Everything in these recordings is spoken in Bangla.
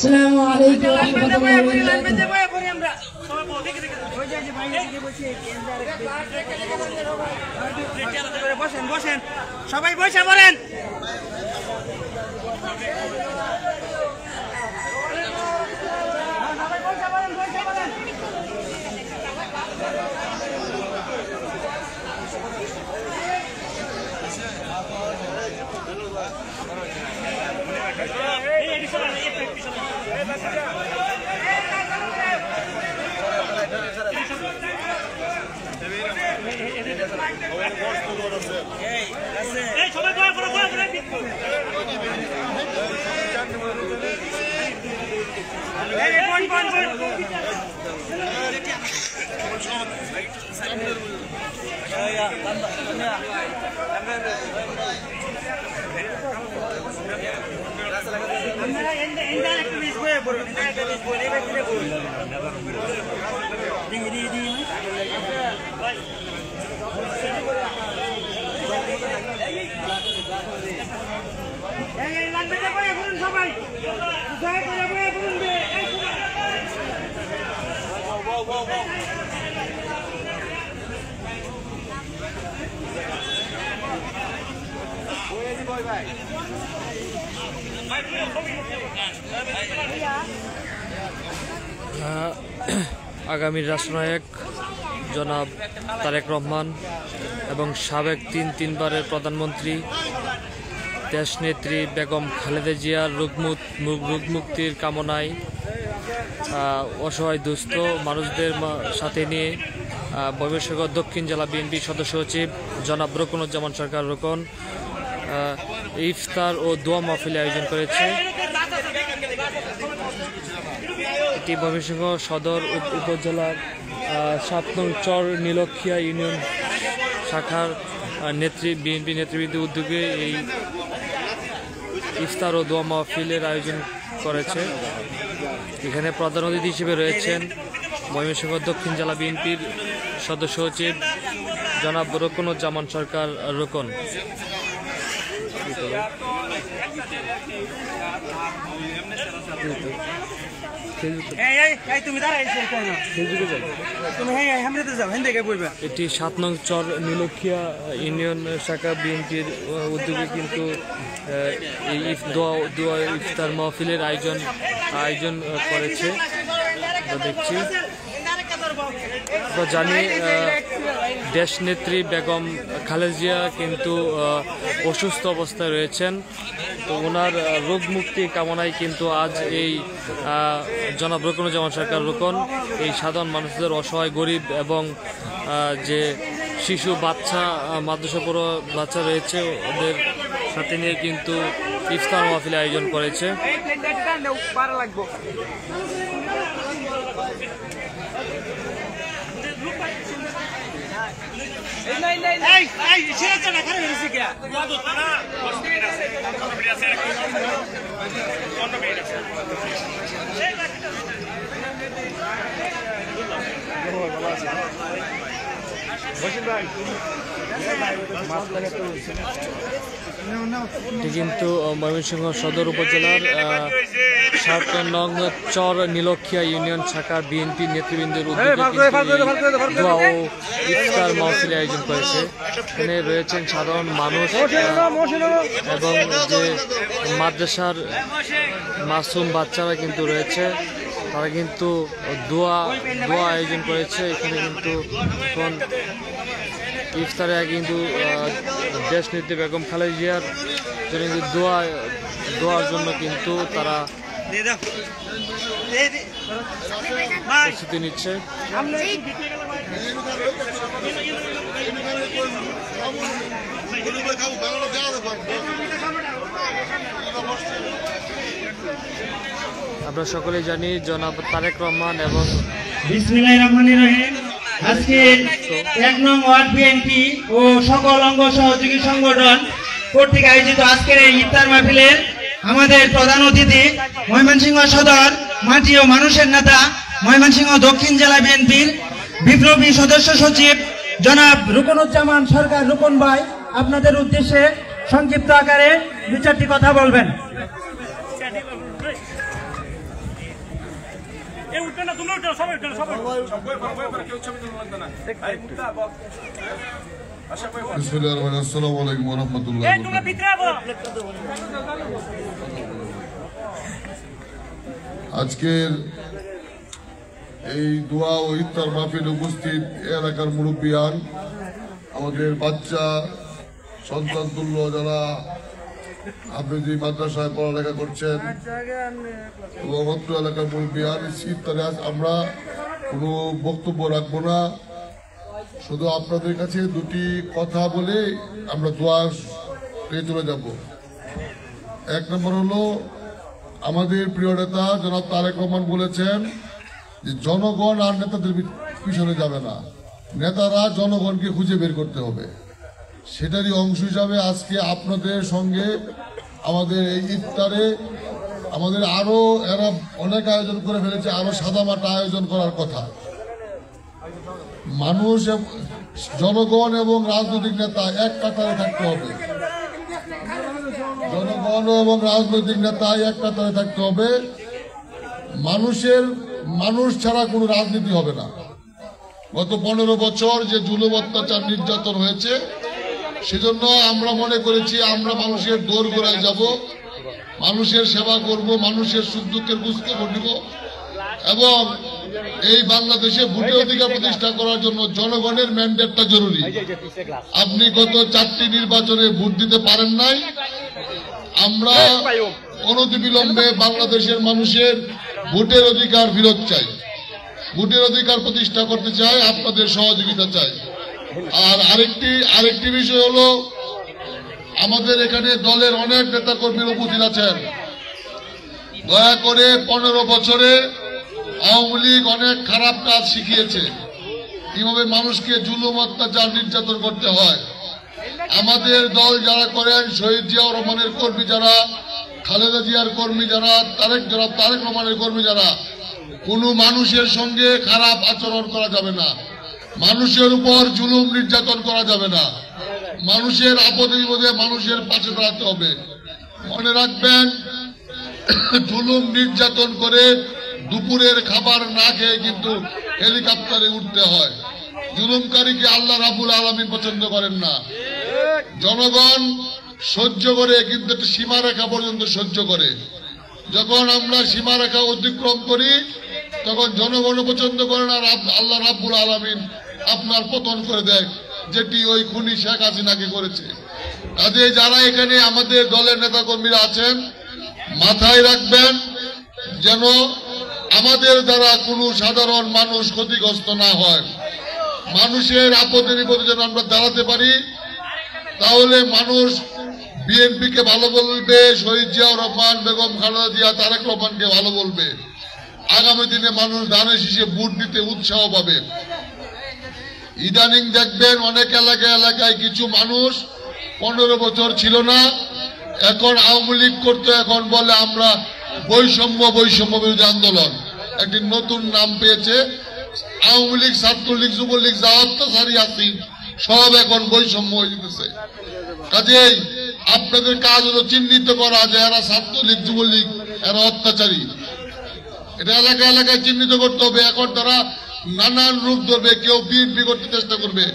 আসসালামু আলাইকুম ওয়া রাহমাতুল্লাহি ওয়া বারাকাতুহু। বসেন বসেন সবাই বসে পড়েন। আগামীর রাষ্ট্রনায়ক জনাব তারেক রহমান এবং সাবেক তিনবারের প্রধানমন্ত্রী দেশনেত্রী বেগম খালেদা জিয়ার রোগমুক্তির কামনায় অসহায় দুস্থ মানুষদের সাথে নিয়ে ময়মনসিংহ দক্ষিণ জেলা বিএনপি সদস্য সচিব জনাব রুকনুজ্জামান সরকার রুকন ইফতার ও দোয়া মাহফিল আয়োজন করেছে। এটি ময়মনসিংহ সদর উপজেলার 7 নং চর নীলক্ষিয়া ইউনিয়ন শাখার বিএনপি নেতৃবৃন্দের উদ্যোগে এই ইফতার ও দোয়া মাহফিলের আয়োজন করেছে। এখানে প্রধান অতিথি হিসেবে রয়েছেন ময়মনসিংহ দক্ষিণ জেলা বিএনপির সদস্য সচিব জনাব রুকনুজ্জামান সরকার রুকন। এটি 7 নং চর নীলক্ষিয়া ইউনিয়ন শাখা বিএনপির উদ্যোগে কিন্তু এই ইফতার মাহফিলের আয়োজন করেছে। দেখছি আমরা জানি দেশনেত্রী বেগম খালেদা জিয়া কিন্তু অসুস্থ অবস্থায় রয়েছেন, তো ওনার রোগ মুক্তি কামনায় কিন্তু আজ এই জনাব রুকনুজ্জামান সরকার রুকন এই সাধারণ মানুষদের অসহায় গরিব এবং যে শিশু বাচ্চা মাদ্রাসা পড়ুয়া বাচ্চা রয়েছে ওদের সাথে নিয়ে কিন্তু ইফতার মাহফিল আয়োজন করেছে। কিন্তু ময়মনসিংহ সদর উপজেলার 7 নং চর নীলক্ষিয়া ইউনিয়ন শাখার বিএনপি নেতৃবৃন্দের উদ্যোগে দোয়া ও ইফতার মাহফিল আয়োজন করেছে। এখানে রয়েছেন সাধারণ মানুষ এবং যে মাদ্রাসার মাসুম বাচ্চারা কিন্তু রয়েছে, তারা কিন্তু দোয়া আয়োজন করেছে। এখানে কিন্তু এখন ইফতারে কিন্তু দেশনেত্রী বেগম খালেদা জিয়ার জন্য দোয়ার জন্য কিন্তু তারা প্রস্তুতি নিচ্ছে। আমরা সকলেই জানি জনাব তারেক রহমান এবং বিসমিল্লাহির রহমানির রহিম আজকে 1 নং ওয়ার্ড বিএনপি ও সকল অঙ্গ সহযোগী সংগঠন কর্তৃক আয়োজিত আজকের এই ইফতার মাহফিলের আমাদের প্রধান অতিথি ময়মনসিংহ সদর মাটি ও মানুষের নেতা ময়মনসিংহ দক্ষিণ জেলা বিএনপির বিপ্লবী সদস্য সচিব জনাব রুকনুজ্জামান সরকার রুকন ভাই আপনাদের উদ্দেশ্যে সংক্ষিপ্ত আকারে 2-4টি কথা বলবেন। আসসালামু আলাইকুম ওয়া রাহমাতুল্লাহ। আজকের এই দোয়া ও ইফতার মাহফিল উপস্থিত এলাকার মুরব্বিয়ান, আমাদের বাচ্চা সন্তান তুল্য যারা হাফেজি মাদ্রাসায় পড়ালেখা করছেন এবং অত্র এলাকার মুরব্বিয়ান, ইফতারে আজ আমরা কোনো বক্তব্য রাখবো না, শুধু আপনাদের কাছে দুটি কথা বলে আমরা দোয়া পেয়ে চলে যাব। এক নম্বর হলো, আমাদের প্রিয় নেতা জনাব তারেক রহমান বলেছেন যে জনগণ আর নেতাদের পিছনে যাবে না, নেতারা জনগণকে খুঁজে বের করতে হবে। সেটারই অংশ হিসাবে আজকে আপনাদের সঙ্গে আমাদের এই ইফতারে আমাদের আরো এরা অনেক আয়োজন করে ফেলেছে, আরো সাদামাটা আয়োজন করার কথা। মানুষ, জনগণ এবং রাজনৈতিক নেতা এক কাতারে থাকতে হবে। জনগণ এবং রাজনৈতিক নেতা এক কাতারে থাকতে হবে। মানুষ ছাড়া কোনো রাজনীতি হবে না। গত 15 বছর যে জুলুম অত্যাচার নির্যাতন হয়েছে, সেজন্য আমরা মনে করেছি আমরা মানুষের দোরগোড়ায় যাব, মানুষের সেবা করব, মানুষের সুখ দুঃখের বুঝ খবর নিব এবং এই বাংলাদেশে ভোটের অধিকার প্রতিষ্ঠা করার জন্য জনগণের ম্যান্ডেটটা জরুরি। আপনি গত 4টি নির্বাচনে ভোট দিতে পারেন নাই। আমরা অনতিবিলম্বে বাংলাদেশের মানুষের ভোটের অধিকার ফেরত চাই, ভোটের অধিকার প্রতিষ্ঠা করতে চাই, আপনাদের সহযোগিতা চাই। আর আরেকটি বিষয় হলো, আমাদের এখানে দলের অনেক নেতা কর্মীর উপস্থিত আছেন। দয়া করে 15 বছরে আওয়ামী লীগ অনেক খারাপ কাজ শিখিয়েছে, কিভাবে মানুষকে জুলুম অত্যাচার নির্যাতন করতে হয়। আমাদের দল যারা করেন, শহীদ জিয়াউর রহমানের কর্মী যারা, খালেদা জিয়ার কর্মী যারা, তারেক রহমানের কর্মী যারা, কোনো মানুষের সঙ্গে খারাপ আচরণ করা যাবে না, মানুষের উপর জুলুম নির্যাতন করা যাবে না, মানুষের আপদে বিপদে মানুষের পাশে দাঁড়াতে হবে। মনে রাখবেন, জুলুম নির্যাতন করে দুপুরের খাবার না খেয়ে কিন্তু হেলিকপ্টারে উঠতে হয়। জুলুমকারীকে আল্লাহ রাব্বুল আলামিন পছন্দ করেন না। জনগণ সহ্য করে, কিন্তু একটা সীমারেখা পর্যন্ত সহ্য করে। যখন আমরা সীমারেখা অতিক্রম করি, তখন জনগণ পছন্দ করে না, আল্লাহ রাব্বুল আলামিন আপনার পতন করে দেয়, যেটি ওই খুনি শেখ হাসিনাকে করেছে। কাজে যারা এখানে আমাদের দলের নেতা কর্মীরা আছেন, মাথায় রাখবেন যেন আমাদের দ্বারা কোনো সাধারণ মানুষ ক্ষতিগ্রস্ত না হয়। মানুষের আপদে বিপদে যেন আমরা দাঁড়াতে পারি, তাহলে মানুষ বিএনপিকে ভালো বলবে, শহীদ জিয়াউর রহমান, বেগম খালেদা জিয়া, তারেক রহমানকে ভালো বলবে। আগামী দিনে মানুষ ধানের শীষে ভোট দিতে উৎসাহ পাবে। ইদানিং দেখবেন অনেক এলাকায় কিছু মানুষ 15 বছর ছিল না, এখন আওয়ামী লীগ করতো, এখন বলে আমরা বৈষম্য বিরোধী আন্দোলন, একটি নতুন নাম পেয়েছে। আওয়ামী লীগ, ছাত্রলীগ, যুবলীগ যা অত্যাচারী আছে সব এখন বৈষম্য হয়ে যেতেছে। কাজেই আপনাদের কাজ হলো চিহ্নিত করা যে এরা ছাত্রলীগ, যুবলীগ, এরা অত্যাচারী। এটা এলাকায় চিহ্নিত করতে হবে। এখন তারা নানান রূপ ধরবে, কেউ বিএনপি করতে চেষ্টা করবে,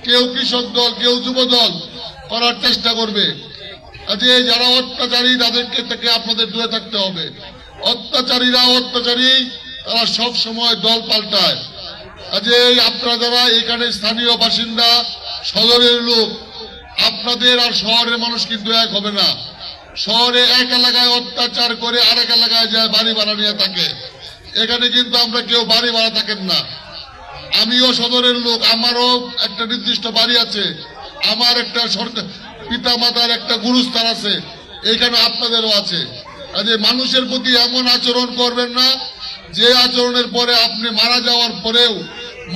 কেউ কৃষক দল, কেউ যুব দল করার চেষ্টা করবে। কাজে যারা অত্যাচারী তাদেরকে থেকে আপনাদের দূরে থাকতে হবে। অত্যাচারীরা অত্যাচারী, তারা সব সময় দল পাল্টায়। কাজে আপনারা যারা এখানে স্থানীয় বাসিন্দা, সদরের লোক, আপনাদের আর শহরের মানুষ কিন্তু এক হবে না। শহরে এক এলাকায় অত্যাচার করে আরেক এলাকায় যায় বাড়ি ভাড়া নিয়ে থাকে। এখানে কিন্তু আমরা কেউ বাড়ি ভাড়া থাকেন না। আমিও সদরের লোক, আমারও একটা নির্দিষ্ট বাড়ি আছে, আমার একটা সরকার পিতা মাতার একটা গুরুস্থান আছে, এখানে আপনাদেরও আছে। কাজে মানুষের প্রতি এমন আচরণ করবেন না যে আচরণের পরে আপনি মারা যাওয়ার পরেও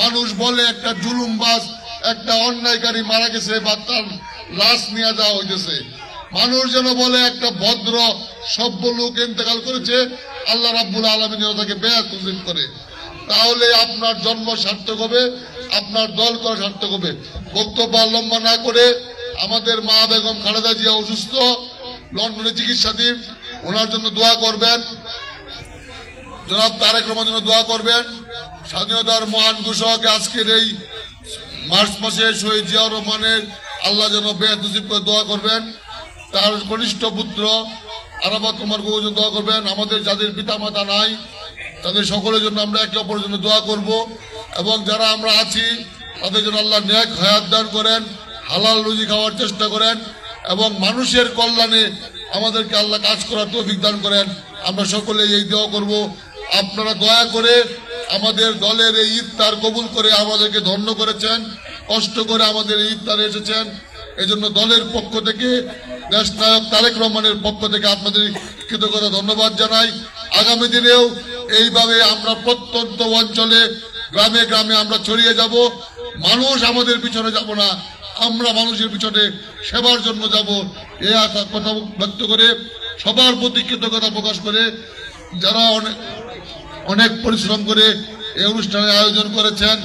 মানুষ বলে একটা জুলুমবাজ, একটা অন্যায়কারী মারা গেছে বা তার লাশ নিয়ে যাওয়া হইতেছে। মানুষ যেন বলে একটা ভদ্র সভ্য লোক ইন্তেকাল করেছে, আল্লাহ রাব্বুল আলামিন যেন তাকে বেয়াত করে। তাহলে আপনার জন্ম সার্থক হবে, আপনার দল করা সার্থক হবে। বক্তব্য লম্বা না করে, আমাদের মা বেগম খালেদা জিয়া অসুস্থ, লন্ডনে চিকিৎসাধীন, ওনার জন্য দোয়া করবেন। জনাব তারেক রহমান জন্য দোয়া করবেন। স্বাধীনতার মহান ঘোষক আজকের এই মার্চ মাসে শহীদ জিয়াউর রহমানের আল্লাহ যেন বেদ নসিব করে দোয়া করবেন। তার কনিষ্ঠ পুত্র আরাফাত কুমার গগৈ জন্য দোয়া করবেন। আমাদের যাদের পিতা মাতা নাই তাদের সকলের জন্য আমরা একে অপরের জন্য দোয়া করব, এবং যারা আমরা আছি তাদের জন্য আল্লাহ নেক হায়াত দান করেন, হালাল রুজি খাওয়ার চেষ্টা করেন, এবং মানুষের কল্যাণে আমাদেরকে আল্লাহ কাজ করার তৌফিক দান করেন। আমরা সকলে এই দোয়া করব। আপনারা দয়া করে আমাদের দলের এই ইফতার কবুল করে আমাদেরকে ধন্য করেছেন, কষ্ট করে আমাদের এই ইফতারে এসেছেন, এজন্য দলের পক্ষ থেকে দেশনায়ক তারেক রহমানের পক্ষ থেকে আপনাদের কৃতজ্ঞতা ধন্যবাদ জানাই। আগামী দিনেও এইভাবে আমরা প্রত্যন্ত অঞ্চলে গ্রামে গ্রামে আমরা ছড়িয়ে যাব। মানুষ আমাদের পিছনে যাব না, আমরা মানুষের পিছনে সেবার জন্য যাব। এই আশা কথা ব্যক্ত করে সবার প্রতি কৃতজ্ঞতা প্রকাশ করে যারা অনেক পরিশ্রম করে এই অনুষ্ঠানের আয়োজন করেছেন,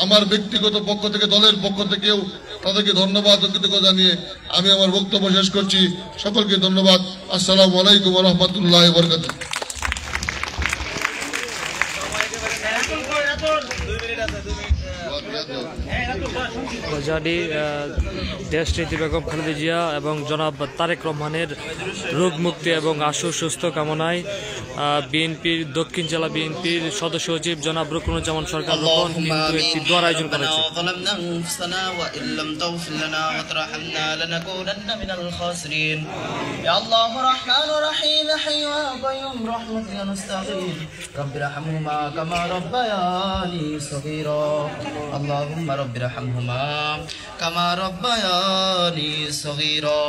আমার ব্যক্তিগত পক্ষ থেকে দলের পক্ষ থেকেও তাদেরকে ধন্যবাদ ও কৃতজ্ঞতা জানিয়ে আমি আমার বক্তব্য শেষ করছি। সকলকে ধন্যবাদ। আসসালামু আলাইকুম ওয়া রাহমাতুল্লাহি ওয়া বারাকাতুহু। জানি দেশনেত্রী বেগম খালেদা জিয়া এবং জনাব তারেক রহমানের রোগ মুক্তি এবং আশু সুস্থ কামনায় বিএনপির দক্ষিণ জেলা বিএনপির সদস্য সচিব জনাব রুকনুজ্জামান সরকার রোকন কিন্তু একটি দোয়ার আয়োজন করেছে। اللهم رب ارحمهما كما ربياني صغيرا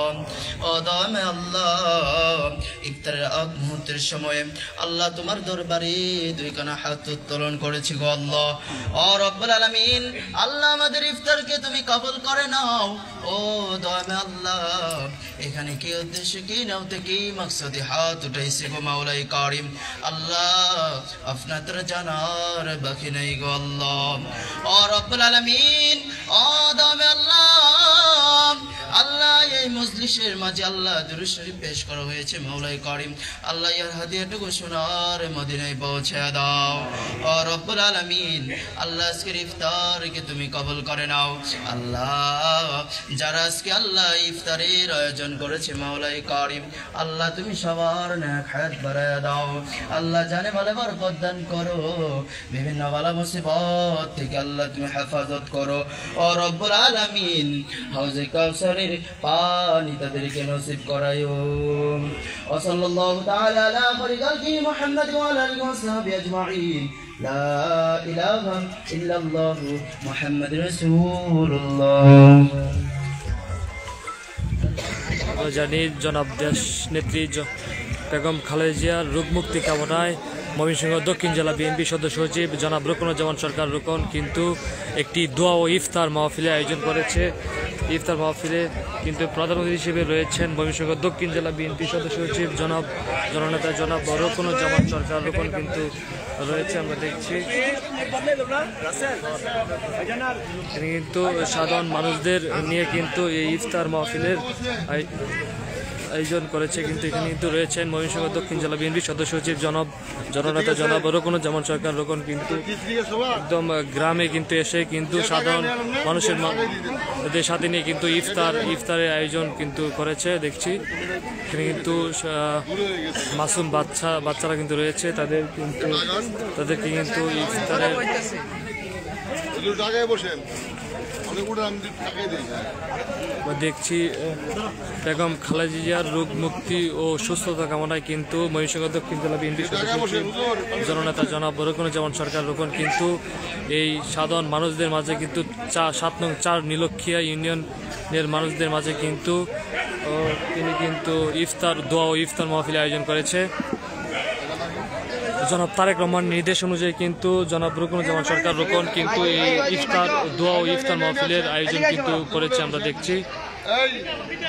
অদম আল্লাহ ইফতারের আগ মুহূর্তের সময়ে আল্লাহ তোমার দরবারে দুই কানা হাত উত্তোলন করেছি গো আল্লাহ। ও রব্বুল আলামিন, আল্লাহ আমাদের ইফতারকে তুমি কবুল করে নাও। ও দম আল্লাহ, এখানে কি উদ্দেশ্যে কি নাওতে কি মাকসাদে হাত উঠাইছে গো মাওলাই কারিম। আল্লাহ আপনার জানার বাকি নাই গো আল্লাহ। ও রব্বুল আলামিন, ও দম আল্লাহ, আল্লাহ এই মজলিসের মাঝে আল্লাহ দুরূদ শরীফ পেশ করা হয়েছে মাওলাই কারিম। আল্লাহ এর হাদিয়াটুকু সোনার মদিনায় পৌঁছে দাও। ও রব্বুল আলামিন, আল্লাহ আজকের ইফতারকে তুমি কবুল করে নাও। আল্লাহ যারা আজকে আল্লাহ ইফতারের আয়োজন করেছে মাওলাই কারিম, আল্লাহ তুমি সবার নেক হায়াত বাড়ায় দাও। আল্লাহ জানে ভালো বরকত দান করো, বিভিন্ন বালা মুসিবত থেকে আল্লাহ তুমি হেফাজত করো। ও রব্বুল আলামিন, হাউজে কাউসারের পানি তাদেরকে নসিব করায়ো। ও সাল্লাল্লাহু তাআলা আলা খায়রি খালকি মুহাম্মদ ওয়া আলা আলিহি ওয়া সাহবিহি আজমাইন। লা ইলাহা ইল্লাল্লাহ মুহাম্মাদুর রাসূলুল্লাহ। জানি জনাব দেশ নেত্রী বেগম খালেদা জিয়ার রোগ মুক্তি কামনায় ময়মনসিংহ দক্ষিণ জেলা বিএনপি সদস্য সচিব জনাব রুকনুজ্জামান সরকার রোকন কিন্তু একটি দোয়া ও ইফতার মাহফিলে আয়োজন করেছে। ইফতার মাহফিলে কিন্তু প্রধান অতিথি হিসেবে রয়েছেন ময়মনসিংহ দক্ষিণ জেলা বিএনপি সদস্য সচিব জননেতা জনাব রুকনুজ্জামান সরকার রোকন কিন্তু রয়েছে, আমরা দেখছি। কিন্তু সাধারণ মানুষদের নিয়ে কিন্তু এই ইফতার মাহফিলের আয়োজন করেছে। কিন্তু এখানে কিন্তু রয়েছেন ময়মনসিংহ দক্ষিণ জেলা বিএনপি সদস্য সচিব জননেতা জনাব রুকনুজ্জামান সরকার রোকন কিন্তু একদম গ্রামে কিন্তু এসে কিন্তু সাধারণ মানুষের সাথে নিয়ে কিন্তু ইফতারের আয়োজন কিন্তু করেছে দেখছি। এখানে কিন্তু মাসুম বাচ্চারা কিন্তু রয়েছে, তাদেরকে কিন্তু ইফতারের দেখছি। বেগম খালেদা জিয়ার রোগ মুক্তি ও সুস্থতা কামনায় কিন্তু ময়মনসিংহ দক্ষিণ জেলা বিএনপি জননেতা জনাব রুকনুজ্জামান সরকার রোকন কিন্তু এই সাধারণ মানুষদের মাঝে কিন্তু 7 নং 4 নীলক্ষিয়া ইউনিয়নের মানুষদের মাঝে কিন্তু তিনি কিন্তু ইফতার দোয়া ও ইফতার মাহফিল আয়োজন করেছে। জনাব তারেক রহমান নির্দেশ অনুযায়ী কিন্তু জনাব রুকনুজ্জামান সরকার রোকন কিন্তু এই ইফতার দোয়া ও ইফতার মাহফিলের আয়োজন কিন্তু করেছে, আমরা দেখছি।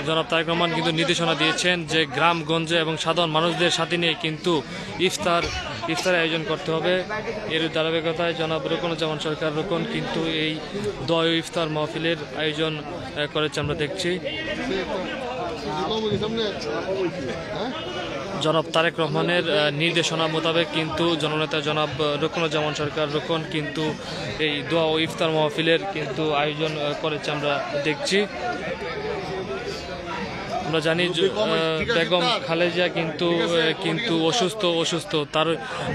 জনাব তারেক রহমান কিন্তু নির্দেশনা দিয়েছেন যে গ্রামগঞ্জে এবং সাধারণ মানুষদের সাথে নিয়ে কিন্তু ইফতারের আয়োজন করতে হবে। এর ধারাবাহিকতায় জনাব রুকনুজ্জামান সরকার রোকন কিন্তু এই দোয়া ও ইফতার মাহফিলের আয়োজন করেছে, আমরা দেখছি। জনাব তারেক রহমানের নির্দেশনা মোতাবেক কিন্তু জননেতা জনাব রুকনুজ্জামান সরকার রুকন কিন্তু এই দোয়া ও ইফতার মাহফিলের কিন্তু আয়োজন করেছে আমরা দেখছি। আমরা জানি বেগম খালেদা কিন্তু অসুস্থ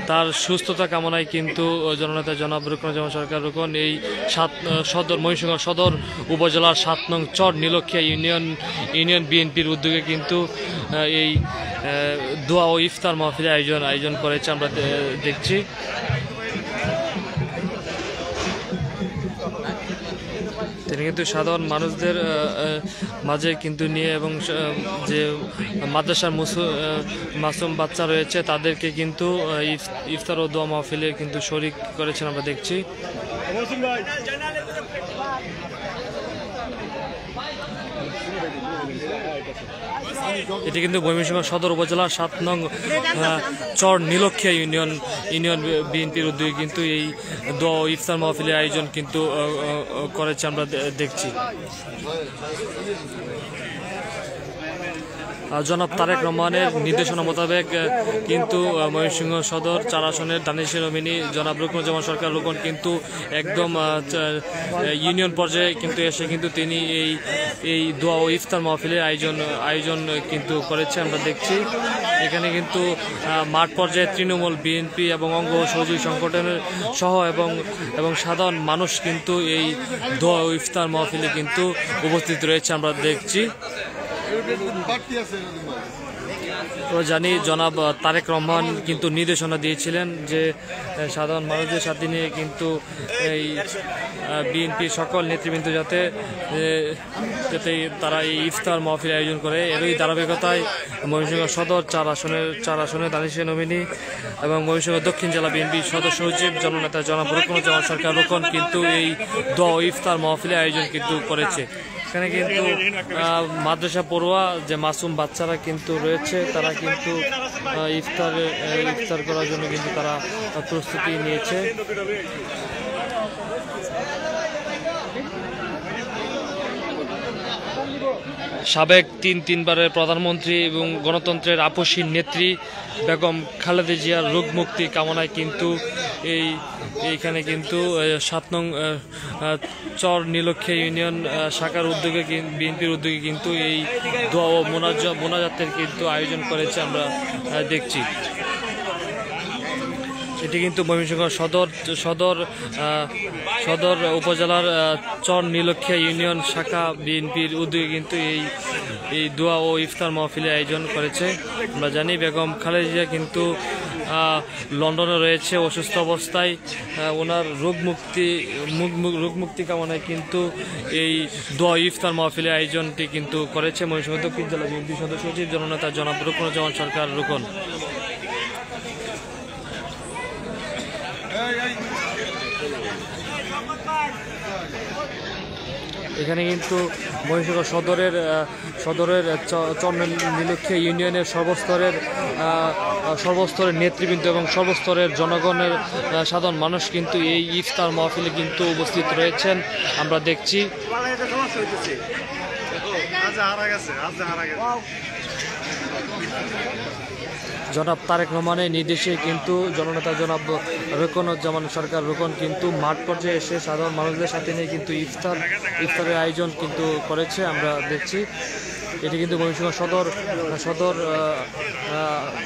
তার সুস্থতা কামনায় কিন্তু জননেতা জনাব রুকনুজ্জামান সরকার রুকন এই ময়মনসিংহ সদর উপজেলার ৭ নং চর নীলক্ষিয়া ইউনিয়ন বিএনপির উদ্যোগে কিন্তু এই দোয়া ও ইফতার মাহফিলের আয়োজন করেছে আমরা দেখছি। তিনি কিন্তু সাধারণ মানুষদের মাঝে কিন্তু নিয়ে এবং যে মাদ্রাসার মাসুম বাচ্চা রয়েছে তাদেরকে কিন্তু ইফতার ও দোয়া মাহফিলে কিন্তু শরীক করেছেন আমরা দেখছি। এটি কিন্তু ময়মনসিংহ সদর উপজেলার ৭ নং চর নীলক্ষিয়া ইউনিয়ন বিএনপির উদ্যোগে কিন্তু এই দোয়া ও ইফতার মাহফিলের আয়োজন কিন্তু করেছে আমরা দেখছি। জনাব তারেক রহমানের নির্দেশনা মোতাবেক কিন্তু ময়মনসিংহ সদর ৪ আসনের দানিশ নমিনি জনাব রুকনুজ্জামান সরকার রুকন কিন্তু একদম ইউনিয়ন পর্যায়ে কিন্তু এসে কিন্তু তিনি এই দোয়া ও ইফতার মাহফিলের আয়োজন কিন্তু করেছে আমরা দেখছি। এখানে কিন্তু মাঠ পর্যায়ে তৃণমূল বিএনপি এবং অঙ্গ সহযোগী সংগঠনের সহ এবং সাধারণ মানুষ কিন্তু এই দোয়া ও ইফতার মাহফিলে কিন্তু উপস্থিত রয়েছে আমরা দেখছি। জানি জনাব তারেক রহমান কিন্তু নির্দেশনা দিয়েছিলেন যে সাধারণ মানুষদের সাথে নিয়ে কিন্তু এই বিএনপি সকল নেতৃবৃন্দ যাতে তারা এই ইফতার মাহফিল আয়োজন করে। এরই ধারাবাহিকতায় ময়মনসিংহ সদর ৪ আসনে দানিশ নমিনি এবং ময়মনসিংহ দক্ষিণ জেলা বিএনপি সদস্য সচিব জননেতা জনাব রুকনুজ্জামান সরকার রুকন কিন্তু এই দোয়া ও ইফতার মাহফিলের আয়োজন কিন্তু করেছে। এখানে কিন্তু মাদ্রাসা পড়ুয়া যে মাসুম বাচ্চারা কিন্তু রয়েছে তারা কিন্তু ইফতার করার জন্য কিন্তু তারা প্রস্তুতি নিয়েছে। সাবেক তিনবারের প্রধানমন্ত্রী এবং গণতন্ত্রের আপসী নেত্রী বেগম খালেদা জিয়ার রোগ মুক্তি কামনায় কিন্তু এইখানে কিন্তু ৭ নং চর নীলক্ষিয়া ইউনিয়ন শাখার উদ্যোগে বিএনপির উদ্যোগে কিন্তু এই দোয়া ও মোনাজাতের কিন্তু আয়োজন করেছে আমরা দেখছি। এটি কিন্তু ময়মনসিংহ সদর উপজেলার চর নীলক্ষিয়া ইউনিয়ন শাখা বিএনপির উদ্যোগে কিন্তু এই দোয়া ও ইফতার মাহফিলের আয়োজন করেছে। আমরা জানি বেগম খালেদা জিয়া কিন্তু লন্ডনে রয়েছে অসুস্থ অবস্থায়, ওনার রোগ মুক্তি কামনায় কিন্তু এই দোয়া ইফতার মাহফিলের আয়োজনটি কিন্তু করেছে ময়মনসিংহ দক্ষিণ জেলা বিএনপি সদস্য সচিব জননেতা জনাব রুকনুজ্জামান সরকার রুকন। এখানে কিন্তু ময়মনসিংহ সদরের চর নীলক্ষিয়া ইউনিয়নের সর্বস্তরের নেতৃবৃন্দ এবং সর্বস্তরের জনগণের সাধারণ মানুষ কিন্তু এই ইফতার মাহফিলে কিন্তু উপস্থিত রয়েছেন আমরা দেখছি। জনাব তারেক রহমানের নির্দেশে কিন্তু জননেতা জনাব রুকনুজ্জামান সরকার রুকন কিন্তু মাঠ পর্যায়ে এসে সাধারণ মানুষদের সাথে নিয়ে কিন্তু ইফতারের আয়োজন কিন্তু করেছে আমরা দেখছি। এটি কিন্তু ময়মনসিংহ সদর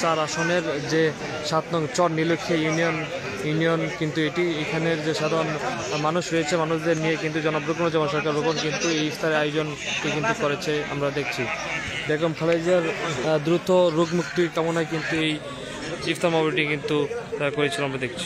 ৪ আসনের যে ৭ নং চর নীলক্ষিয়া ইউনিয়ন কিন্তু এখানের যে সাধারণ মানুষ রয়েছে মানুষদের নিয়ে কিন্তু জনাব রুকনুজ্জামান সরকার রুকন কিন্তু এই ইফতারের আয়োজনটি কিন্তু করেছে আমরা দেখছি। বেগম খালেদা জিয়ার দ্রুত রোগ মুক্তি কামনায় কিন্তু এই ইফতার মাহফিলটি কিন্তু করেছিল আমরা দেখছি।